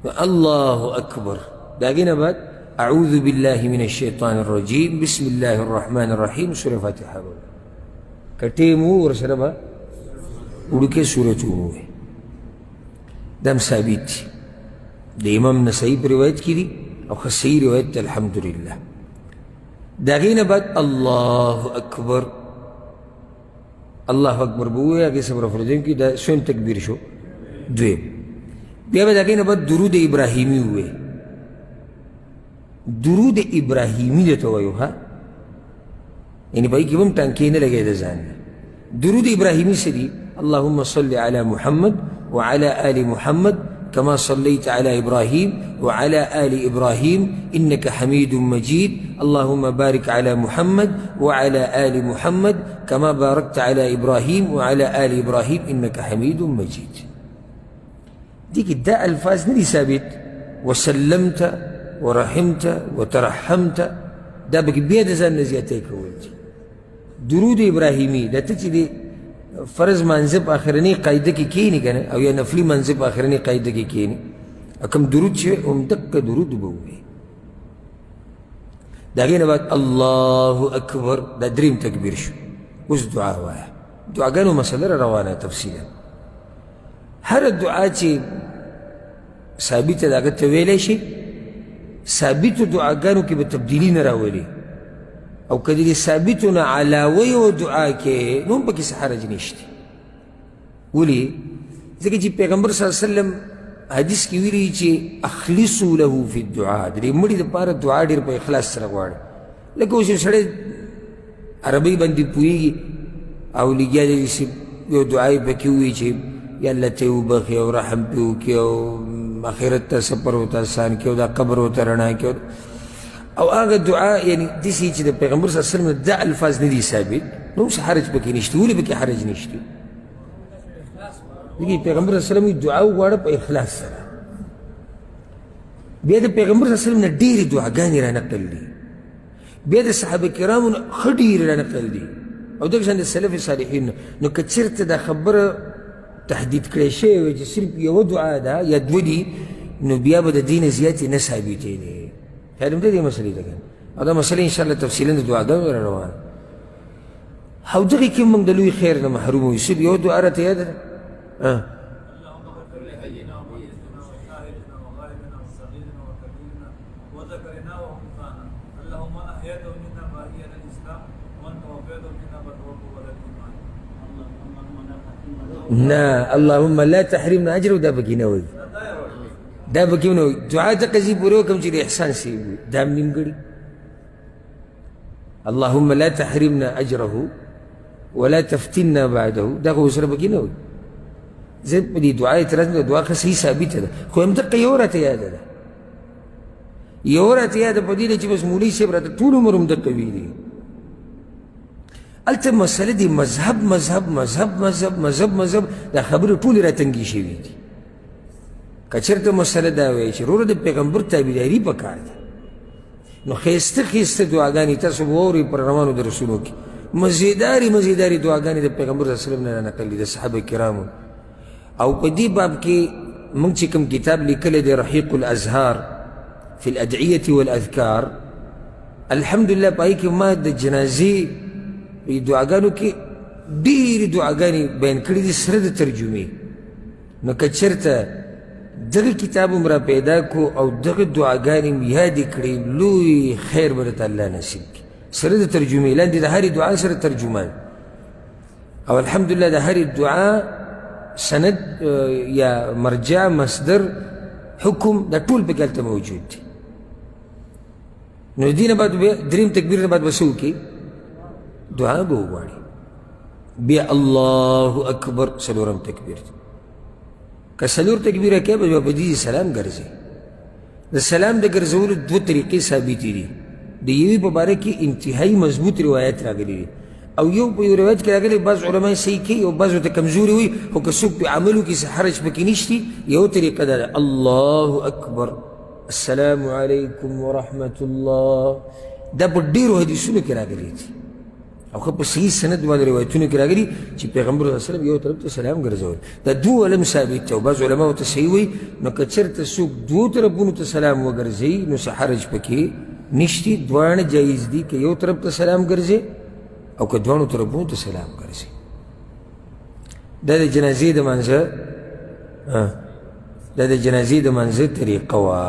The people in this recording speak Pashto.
الله أكبر داقينا بعد أعوذ بالله من الشيطان الرجيم بسم الله الرحمن الرحيم سورة فاتحة كتيمو ورسلبا ولكي سورة موه دام ثابت ده إمام نسائي برواية كده أو خسي رواية الحمد لله داقينا بعد الله أكبر الله أكبر بويا كي سبرا فرجين كي دا سون تكبير شو دويم بیا به داګه نه بعد درود ابراهیمی وې درود ابراهیمی ته وایو ها یعنی په کې هم ټانکې نه لګې ده ځان درود ابراهیمی سری اللهم صل على محمد وعلى آل محمد كما صليت على إبراهيم وعلى آل إبراهيم إنك حميد مجيد اللهم بارك على محمد وعلى آل محمد كما باركت على إبراهيم وعلى آل إبراهيم إنك حميد مجيد ديك دا الفاظ ندي ثابت وسلمت ورحمت وترحمت دا بك بيد زان نزياتيك ولدي درود ابراهيمي دا تجي دي فرض منزب اخرني قاعده كي كيني كان او يا نفلي منزب اخرني قاعده كي كيني اكم درود شي ام دك درود بوي دا غينا بعد الله اكبر دا دريم تكبير شو وش دعاء واحد دعاء كانوا مسألة روانه تفصيلا هر الدعاء چې ثابته ده هغه ته ویلی شي ثابتو دعاګانو کې به تبدیلي نه راولي او که د ثابتو نه علاوه یو دعا کې نو هم پکې څه حرج نشته ولې ځکه چې پیغمبر صلی الله علیه وسلم حدیث کې ویلي چې اخلصوا له فی الدعاء د دې مړي دپاره دعا ډېر په اخلاص سره غواړي لکه اوس یو سړی عربۍ باندې پوهېږي او لګیا دی چې یو دعا یې پکې ووایي چې یا الله ته وبخي او رحم پې وکړي او آخرت ته سفر ورته آسان کړي او دا قبر ورته رڼا کړي او هغه دعا یعنی داسې چې د پیغمبر صلی الله علیه وسلم دا الفاظ نه دي ثابت نو اوس حرج پکې نشته ولې پکې حرج نشته دیکھئے پیغمبر صلی الله علیه وسلم دعا وغواړه په اخلاص سره بیا د پیغمبر صلی الله علیه وسلم نه ډېرې دعاګانې رانقل دي بیا د صحابه کرامو نه ښه ډېرې رانقل دي او دغه شان د سلف صالحین نو که چېرته دا خبره تحدید کړی شوی وی چې صرف یوه دعا ده یا دوه دي نو بیا به د دې نه زیاتې نه ثابتېدې خیال هم د دې مسلې ده که او دا مسله انشاءالله تفصیلا د دعاګانو را روانه او دغې کې موږ د لوی خیر نه محروم وو صرف یوه دعا راته یاده ده اللهم اغفر لحينا وميتنا وشاهدنا وغائبنا وصغيرنا وكبيرنا وذكرنا وانثانا اللهم احييته منا باقية الاسلام وانت وفيته منا بتوكل على الايمان نه اللهم لا تحرمنا اجره دا پکې نه وایي دا پکې نه وایي دعا ته قضي پورې وکړم چې د احسان شي دا هم نیمګړي اللهم لا تحرمنا اجره ولا تفتنا بعده دا خو سره پکې نه وایي زه په دې دعا اعتراض نه دعا ښه صحیح ثابته ده خو همدقه یو راته یاده ده یو راته یاده په دې چې بس مولوي صاحب راته ټول عمر همدقه ویلي الته مسله دی مذهب مذهب مذهب مذهب مذهب مذهب دا خبرې ټولې راتنګې شوي دي که چېرته مسله دا وایي چې وروره د پیغمبر تابعداري پکار ده نو ښایسته ښایسته دعاګانې تاسو به واورئ په روانو د رسولو کې مزیدارې مزیدارې دعاګانې د پیغمبر صلی الله علیه وسلم نه رانقل دي د صحابه کرامو او په دې باب کې موږ چې کوم کتاب لیکلی دی رحیق الازهار فی الادعیة والاذکار الحمدلله په هغې کې ما د جنازې دعاګانو کې ډېرې دعاګانې بیان کړي دي سره د ترجمې نو که چېرته دغه کتاب هم را پیدا کړو او دغه دعاګانې هم یادې کړې لوی خیر به درته الله نصیب کړي سره د ترجمې لاندې د هرې دعا سره ترجمان او الحمدلله د هرې دعا سند یا مرجع مصدر حکم دا ټول پکې هلته موجود دي نو دې نه بعد دریم تکبیر نه بعد به څه وکړي دعا به وغواړي بیا الله اکبر څلورم تکبیر دی که څلور تکبیره کوې به په دې سلام ګرځي د سلام د ګرځولو دوه طریقې ثابتې دي د یوې په باره کې انتهایي مضبوط روایت راغلي دي او یو په یو روایت کې راغلی بعض علما یې صحیح کوي او بعض ورته کمزوري وي خو که څوک په عملو کې څه حرج پکې نشتي یو طریقه دا ده الله اکبر السلام علیکم ورحمة الله دا په ډېرو حدیثونو کې راغلي دي او ښه په صحیح سند باندې روایتونو کې راغلي چې پیغمبر صلی الله علیه وسلم یو طرف ته سلام ګرځول دا دوه علم ثابت دی او بعض علماو ته صحیح وایي نو که چېرته څوک دوو طرفونو ته سلام وګرځوي نو څه حرج پکې نشته دواړه جایز دي که یو طرف ته سلام ګرځي او که دواړو طرفونو ته سلام ګرځي دا د جنازې د منځه طریقه وه